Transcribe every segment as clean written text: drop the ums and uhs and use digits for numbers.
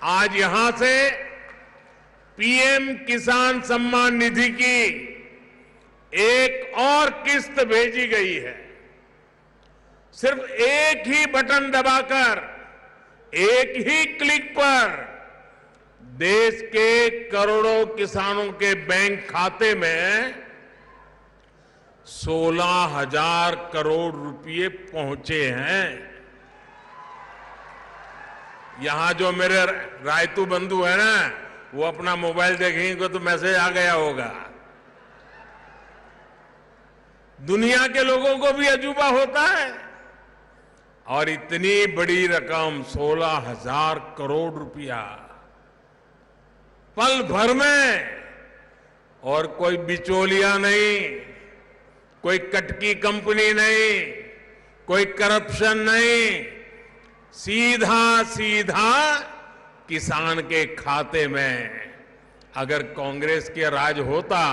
आज यहां से पीएम किसान सम्मान निधि की एक और किस्त भेजी गई है। सिर्फ एक ही बटन दबाकर, एक ही क्लिक पर देश के करोड़ों किसानों के बैंक खाते में 16,000 करोड़ रुपए पहुंचे हैं। यहां जो मेरे रायतू बंधु है ना, वो अपना मोबाइल देखेंगे तो मैसेज आ गया होगा। दुनिया के लोगों को भी अजूबा होता है, और इतनी बड़ी रकम 16,000 करोड़ रुपया पल भर में, और कोई बिचौलिया नहीं, कोई कटकी कंपनी नहीं, कोई करप्शन नहीं, सीधा सीधा किसान के खाते में। अगर कांग्रेस के राज होता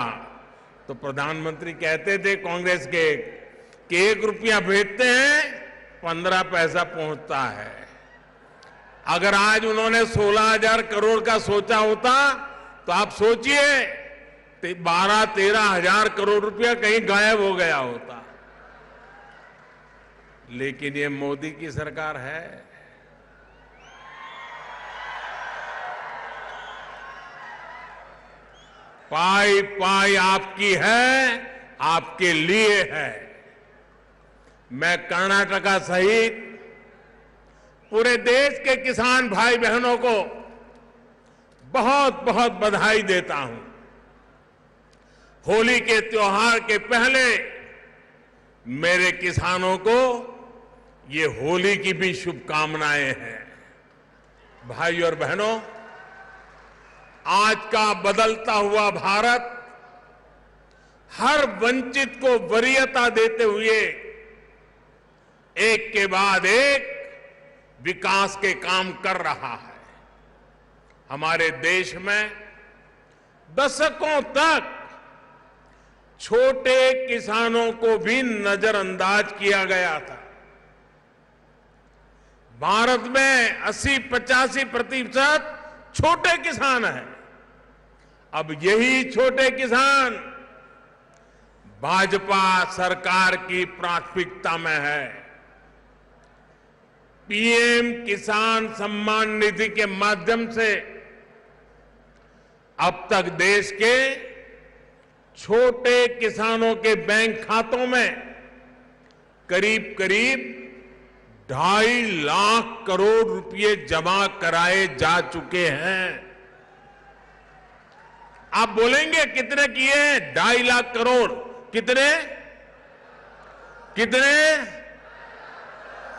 तो प्रधानमंत्री कहते थे कांग्रेस के कि 1 रुपया भेजते हैं 15 पैसा पहुंचता है। अगर आज उन्होंने 16,000 करोड़ का सोचा होता तो आप सोचिए 12-13 हजार करोड़ रुपया कहीं गायब हो गया होता। लेकिन ये मोदी की सरकार है। पाई पाई आपकी है, आपके लिए है। मैं कर्नाटका सहित पूरे देश के किसान भाई बहनों को बहुत बहुत बधाई देता हूं। होली के त्योहार के पहले मेरे किसानों को ये होली की भी शुभकामनाएं हैं। भाई और बहनों, आज का बदलता हुआ भारत हर वंचित को वरीयता देते हुए एक के बाद एक विकास के काम कर रहा है। हमारे देश में दशकों तक छोटे किसानों को भी नजरअंदाज किया गया था। भारत में 80-85% छोटे किसान हैं। अब यही छोटे किसान भाजपा सरकार की प्राथमिकता में है। पीएम किसान सम्मान निधि के माध्यम से अब तक देश के छोटे किसानों के बैंक खातों में करीब करीब 2.5 लाख करोड़ रुपए जमा कराए जा चुके हैं। आप बोलेंगे कितने किए? 2.5 लाख करोड़। कितने कितने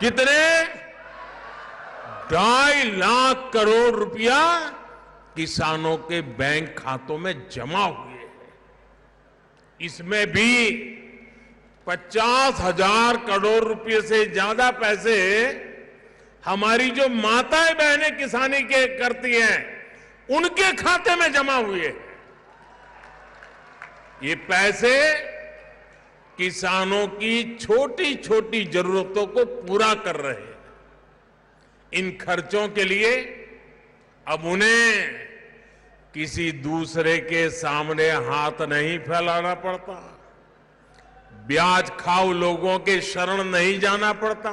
कितने 2.5 लाख करोड़ रुपया किसानों के बैंक खातों में जमा हुए हैं। इसमें भी 50,000 करोड़ रुपए से ज्यादा पैसे हमारी जो माताएं बहनें किसानी के करती हैं उनके खाते में जमा हुए हैं। ये पैसे किसानों की छोटी छोटी जरूरतों को पूरा कर रहे हैं। इन खर्चों के लिए अब उन्हें किसी दूसरे के सामने हाथ नहीं फैलाना पड़ता, ब्याज खाऊ लोगों के शरण नहीं जाना पड़ता,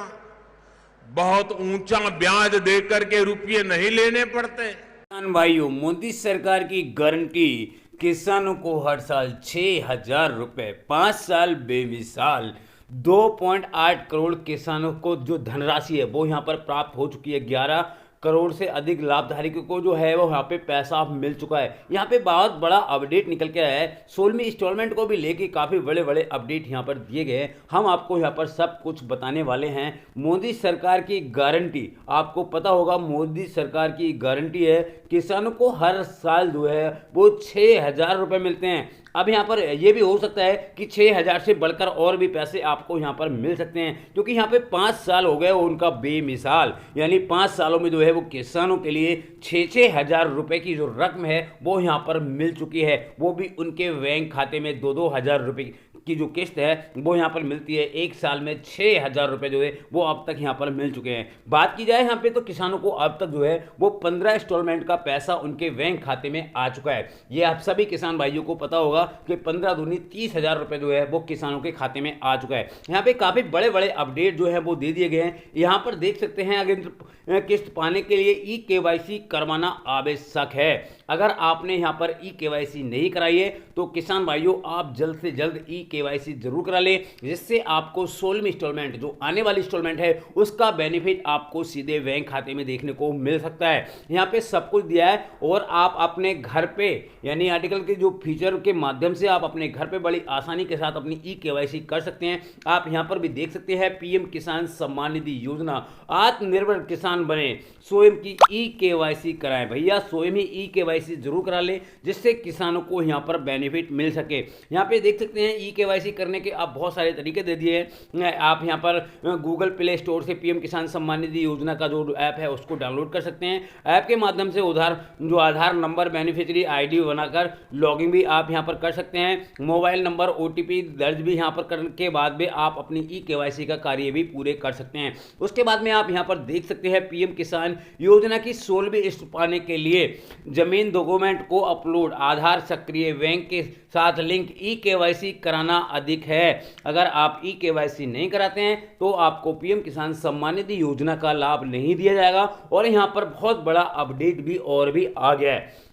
बहुत ऊंचा ब्याज देकर के रुपये नहीं लेने पड़ते। किसान भाइयों, मोदी सरकार की गारंटी किसानों को हर साल 6,000 रुपए, 5 साल बेमिसाल 2.8 करोड़ किसानों को जो धनराशि है वो यहाँ पर प्राप्त हो चुकी है। 11 करोड़ से अधिक लाभधारी को जो है वो यहाँ पे पैसा मिल चुका है। यहाँ पे बहुत बड़ा अपडेट निकल के आया है। 16वीं इंस्टॉलमेंट को भी लेके काफ़ी बड़े बड़े अपडेट यहाँ पर दिए गए हैं। हम आपको यहाँ पर सब कुछ बताने वाले हैं। मोदी सरकार की गारंटी, आपको पता होगा मोदी सरकार की गारंटी है किसानों को हर साल जो है वो 6,000 रुपये मिलते हैं। अब यहाँ पर ये भी हो सकता है कि 6,000 से बढ़कर और भी पैसे आपको यहाँ पर मिल सकते हैं, क्योंकि यहाँ पे 5 साल हो गए उनका बेमिसाल, यानी 5 सालों में जो है वो किसानों के लिए 6-6 हजार रुपये की जो रकम है वो यहाँ पर मिल चुकी है, वो भी उनके बैंक खाते में 2-2 हजार रुपये की जो किस्त है वो यहाँ पर मिलती है। एक साल में 6,000 रुपये जो है वो अब तक यहाँ पर मिल चुके हैं। बात की जाए यहाँ पे तो किसानों को अब तक जो है वो 15 इंस्टॉलमेंट का पैसा उनके बैंक खाते में आ चुका है। ये आप सभी किसान भाइयों को पता होगा कि 15 दूनी 30,000 रुपये जो है वो किसानों के खाते में आ चुका है। यहाँ पे काफ़ी बड़े बड़े अपडेट जो है वो दे दिए गए हैं। यहाँ पर देख सकते हैं अगर किस्त पाने के लिए ई-KYC करवाना आवश्यक है। अगर आपने यहाँ पर ई-KYC नहीं कराई है तो किसान भाइयों आप जल्द से जल्द ई-KYC जरूर करा लें, जिससे आपको 16वीं इंस्टॉलमेंट जो आने वाली इंस्टॉलमेंट है उसका बेनिफिट आपको सीधे बैंक खाते में देखने को मिल सकता है। यहाँ पे सब कुछ दिया है और आप अपने घर पे यानी आर्टिकल के जो फीचर के माध्यम से आप अपने घर पे बड़ी आसानी के साथ अपनी ई-KYC कर सकते हैं। आप यहाँ पर भी देख सकते हैं पीएम किसान सम्मान निधि योजना, आत्मनिर्भर किसान बने, स्वयं की ई-KYC कराएं। भैया स्वयं ही ई-KYC जरूर करा लें, जिससे किसानों को यहाँ पर बेनिफिट मिल सके। यहाँ पे देख सकते हैं ई-KYC करने के आप बहुत सारे तरीके दे दिए हैं। आप यहाँ पर गूगल प्ले स्टोर से पीएम किसान सम्मान निधि योजना का जो ऐप है उसको डाउनलोड कर सकते हैं। ऐप के माध्यम से आधार नंबर, बेनिफिशियरी आईडी बनाकर लॉगिन भी आप यहाँ पर कर सकते हैं। मोबाइल नंबर, OTP दर्ज भी यहाँ पर करने के बाद में आप अपनी ई-KYC का कार्य भी पूरे कर सकते हैं। उसके बाद में आप यहाँ पर देख सकते हैं पीएम किसान योजना की 16वीं किस्त पाने के लिए जमीन डॉक्यूमेंट को अपलोड, आधार सक्रिय, बैंक के साथ लिंक, ई-KYC कराना अधिक है। अगर आप ई-KYC नहीं कराते हैं तो आपको पीएम किसान सम्मान निधि योजना का लाभ नहीं दिया जाएगा। और यहाँ पर बहुत बड़ा अपडेट भी और भी आ गया है।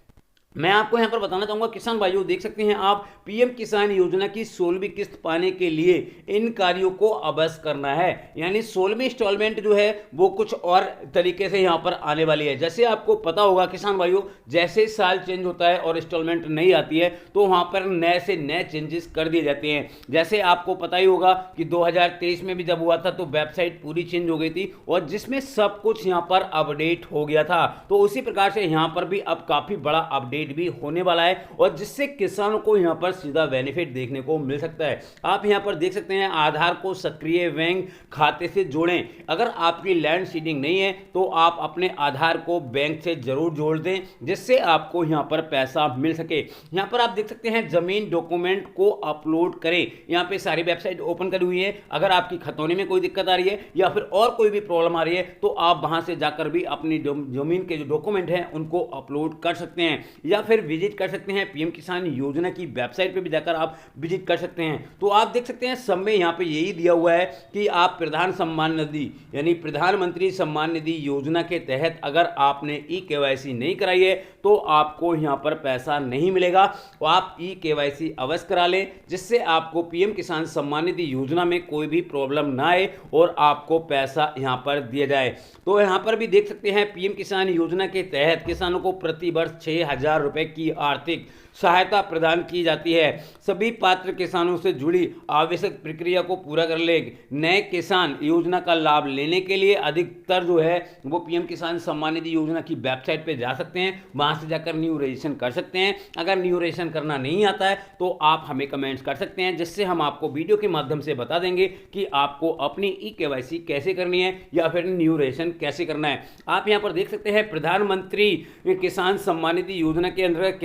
मैं आपको यहाँ पर बताना चाहूँगा किसान भाइयों, देख सकते हैं आप पीएम किसान योजना की 16वीं किस्त पाने के लिए इन कार्यों को अवश्य करना है। यानी 16वीं इंस्टॉलमेंट जो है वो कुछ और तरीके से यहाँ पर आने वाली है। जैसे आपको पता होगा किसान भाइयों, जैसे साल चेंज होता है और इंस्टॉलमेंट नहीं आती है तो वहाँ पर नए से नए चेंजेस कर दिए जाते हैं। जैसे आपको पता ही होगा कि 2023 में भी जब हुआ था तो वेबसाइट पूरी चेंज हो गई थी और जिसमें सब कुछ यहाँ पर अपडेट हो गया था। तो उसी प्रकार से यहाँ पर भी अब काफ़ी बड़ा अपडेट भी होने वाला है और जिससे किसानों को यहां पर सीधा बेनिफिट देखने को मिल सकता है। आप यहां पर देख सकते हैं आधार को सक्रिय बैंक खाते से जोड़ें। अगर आपकी लैंड सीडिंग नहीं है तो आप अपने आधार को बैंक से जरूर जोड़ दें, जिससे आपको यहां पर पैसा मिल सके। यहां पर आप देख सकते हैं जमीन डॉक्यूमेंट को अपलोड करें। यहां पे सारी वेबसाइट ओपन करी हुई है। अगर आपकी खतौनी में कोई दिक्कत आ रही है या फिर और कोई भी प्रॉब्लम आ रही है तो आप वहां से जाकर भी अपनी जमीन के जो डॉक्यूमेंट हैं उनको अपलोड कर सकते हैं या फिर विजिट कर सकते हैं पीएम किसान योजना की वेबसाइट पे भी जाकर आप विजिट कर सकते हैं। तो आप देख सकते हैं सब में यहाँ पे यही दिया हुआ है कि आप प्रधान सम्मान निधि यानी प्रधानमंत्री सम्मान निधि योजना के तहत अगर आपने ई-KYC नहीं कराई है तो आपको यहाँ पर पैसा नहीं मिलेगा। तो आप ई-KYC अवश्य करा लें, जिससे आपको पीएम किसान सम्मान निधि योजना में कोई भी प्रॉब्लम ना आए और आपको पैसा यहाँ पर दिया जाए। तो यहाँ पर भी देख सकते हैं पीएम किसान योजना के तहत किसानों को प्रति वर्ष 6,000 रुपए की आर्थिक सहायता प्रदान की जाती है। सभी पात्र किसानों से जुड़ी आवश्यक प्रक्रिया को पूरा कर ले। नए किसान योजना का लाभ लेने के लिए अधिकतर जो है वो पीएम किसान सम्मान निधि योजना की वेबसाइट पे जा सकते हैं, वहां से जाकर न्यू रजिस्ट्रेशन कर सकते हैं। अगर न्यू रजिस्ट्रेशन करना नहीं आता है तो आप हमें कमेंट्स कर सकते हैं, जिससे हम आपको वीडियो के माध्यम से बता देंगे कि आपको अपनी ई-KYC कैसे करनी है या फिर न्यू रजिस्ट्रेशन कैसे करना है। आप यहाँ पर देख सकते हैं प्रधानमंत्री किसान सम्मान निधि योजना के अंतर्गत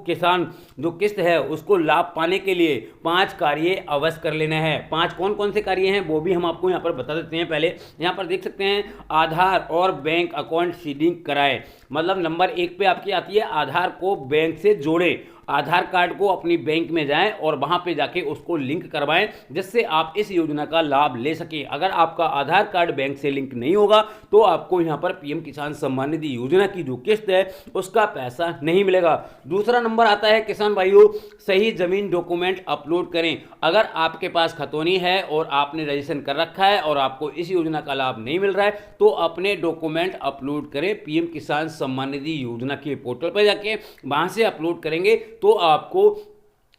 किसान जो किस्त है उसको लाभ पाने के लिए 5 कार्य अवश्य कर लेना है। 5 कौन कौन से कार्य हैं वो भी हम आपको यहाँ पर बता देते हैं। पहले यहाँ पर देख सकते हैं आधार और बैंक अकाउंट सीडिंग कराएं। मतलब नंबर 1 पे आपकी आती है आधार को बैंक से जोड़ें। आधार कार्ड को अपनी बैंक में जाएं और वहां पे जाके उसको लिंक करवाएं, जिससे आप इस योजना का लाभ ले सकें। अगर आपका आधार कार्ड बैंक से लिंक नहीं होगा तो आपको यहां पर पीएम किसान सम्मान निधि योजना की जो किस्त है उसका पैसा नहीं मिलेगा। दूसरा नंबर आता है किसान भाइयों, सही जमीन डॉक्यूमेंट अपलोड करें। अगर आपके पास खतौनी है और आपने रजिस्ट्रेशन कर रखा है और आपको इस योजना का लाभ नहीं मिल रहा है तो अपने डॉक्यूमेंट अपलोड करें पीएम किसान सम्मान निधि योजना के पोर्टल पर जाके, वहां से अपलोड करेंगे तो आपको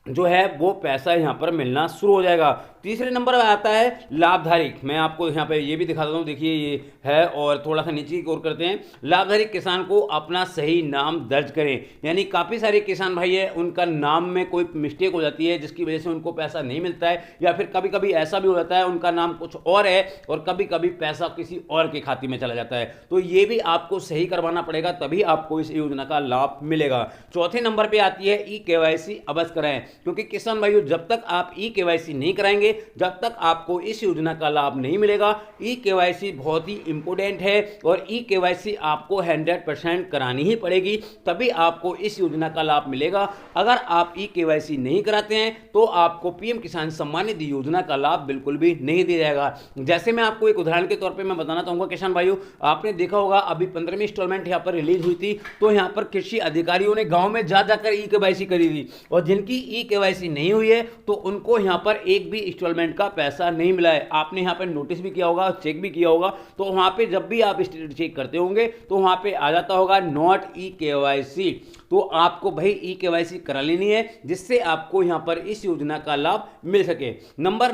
जो है वो पैसा यहाँ पर मिलना शुरू हो जाएगा। तीसरे नंबर पर आता है लाभधारी। मैं आपको यहाँ पे ये भी दिखा देता हूँ, देखिए ये है, और थोड़ा सा नीचे की ओर करते हैं। लाभधारी किसान को अपना सही नाम दर्ज करें, यानी काफ़ी सारे किसान भाई है उनका नाम में कोई मिस्टेक हो जाती है जिसकी वजह से उनको पैसा नहीं मिलता है, या फिर कभी कभी ऐसा भी हो जाता है उनका नाम कुछ और है और कभी कभी पैसा किसी और के खाते में चला जाता है। तो ये भी आपको सही करवाना पड़ेगा, तभी आपको इस योजना का लाभ मिलेगा। चौथे नंबर पे आती है ई केवाईसी अवश्य कराएं, क्योंकि किसान भाइयों जब तक आप ई केवाईसी नहीं कराएंगे जब तक आपको इस योजना का लाभ नहीं मिलेगा। ई केवाईसी बहुत ही इंपॉर्टेंट है और ई केवाईसी आपको 100% करानी ही पड़ेगी, तभी आपको इस योजना का लाभ मिलेगा। अगर आप ई केवाईसी नहीं कराते हैं तो आपको पीएम किसान सम्मान निधि योजना का लाभ बिल्कुल भी नहीं दिया जाएगा। जैसे मैं आपको एक उदाहरण के तौर पे मैं बताना चाहूंगा किसान भाइयों, आपने देखा होगा अभी 15वीं इंस्टॉलमेंट यहाँ पर रिलीज हुई थी, तो यहाँ पर कृषि अधिकारियों ने गांव में जा जाकर ई केवाईसी करी थी, और जिनकी ई केवाईसी नहीं हुई है तो उनको यहाँ पर एक भी इंस्टॉलमेंट का पैसा नहीं मिला है। आपने यहाँ पर नोटिस भी किया होगा, चेक भी किया होगा, तो वहाँ पे जब भी आप स्टेटस चेक करते होंगे तो वहाँ पे आ जाता होगा नॉट ई केवाईसी। तो आपको भाई ई केवाईसी करा लेनी है जिससे आपको यहाँ पर इस योजना का लाभ मिल सके। नंबर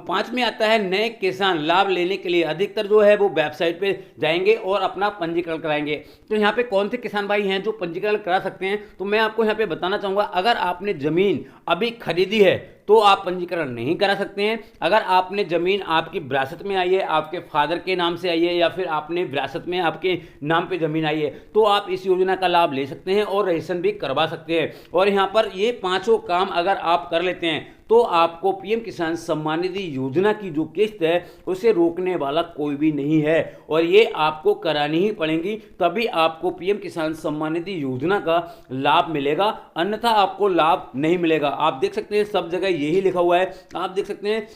5 में आता है नए किसान लाभ लेने के लिए अधिकतर जो है वो वेबसाइट पे जाएंगे और अपना पंजीकरण कराएंगे। तो यहाँ पे कौन से किसान भाई हैं जो पंजीकरण करा सकते हैं, तो मैं आपको यहाँ पे बताना चाहूँगा, अगर आपने ज़मीन अभी खरीदी है तो आप पंजीकरण नहीं करा सकते हैं। अगर आपने ज़मीन आपकी विरासत में आई है, आपके फादर के नाम से आई है, या फिर आपने विरासत में आपके नाम पे ज़मीन आई है, तो आप इस योजना का लाभ ले सकते हैं और रजिस्ट्रेशन भी करवा सकते हैं। और यहाँ पर ये पांचों काम अगर आप कर लेते हैं तो आपको पीएम किसान सम्मान निधि योजना की जो किस्त है उसे रोकने वाला कोई भी नहीं है, और ये आपको करानी ही पड़ेगी, तभी आपको पीएम किसान सम्मान निधि योजना का लाभ मिलेगा, अन्यथा आपको लाभ नहीं मिलेगा। आप देख सकते हैं सब जगह यही लिखा हुआ है, आप देख सकते हैं।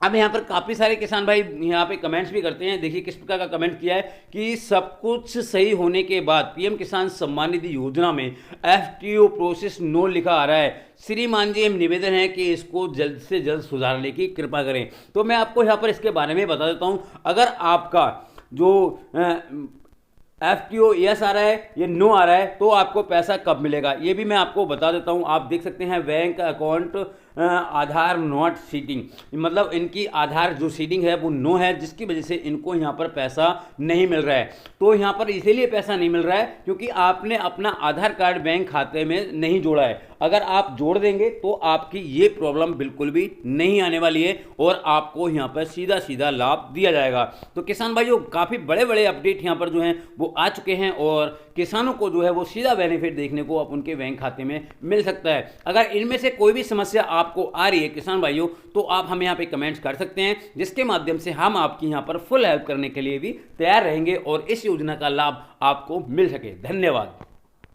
अब यहाँ पर काफ़ी सारे किसान भाई यहाँ पे कमेंट्स भी करते हैं, देखिए किस प्रकार का कमेंट किया है कि सब कुछ सही होने के बाद पीएम किसान सम्मान निधि योजना में एफटीओ प्रोसेस नो लिखा आ रहा है। श्रीमान जी हम निवेदन है कि इसको जल्द से जल्द सुधारने की कृपा करें। तो मैं आपको यहाँ पर इसके बारे में बता देता हूँ, अगर आपका जो एफटीओ यस आ रहा है ये नो आ रहा है तो आपको पैसा कब मिलेगा ये भी मैं आपको बता देता हूँ। आप देख सकते हैं bank account Aadhaar not seeding, मतलब इनकी आधार जो सीटिंग है वो नो है, जिसकी वजह से इनको यहाँ पर पैसा नहीं मिल रहा है। तो यहाँ पर इसीलिए पैसा नहीं मिल रहा है क्योंकि आपने अपना आधार कार्ड बैंक खाते में नहीं जोड़ा है। अगर आप जोड़ देंगे तो आपकी ये प्रॉब्लम बिल्कुल भी नहीं आने वाली है और आपको यहाँ पर सीधा सीधा लाभ दिया जाएगा। तो किसान भाइयों काफ़ी बड़े बड़े अपडेट यहाँ पर जो हैं वो आ चुके हैं और किसानों को जो है वो सीधा बेनिफिट देखने को अब उनके बैंक खाते में मिल सकता है। अगर इनमें से कोई भी समस्या आपको आ रही है किसान भाइयों तो आप हमें यहाँ पे कमेंट्स कर सकते हैं, जिसके माध्यम से हम आपकी यहाँ पर फुल हेल्प करने के लिए भी तैयार रहेंगे और इस योजना का लाभ आपको मिल सके। धन्यवाद।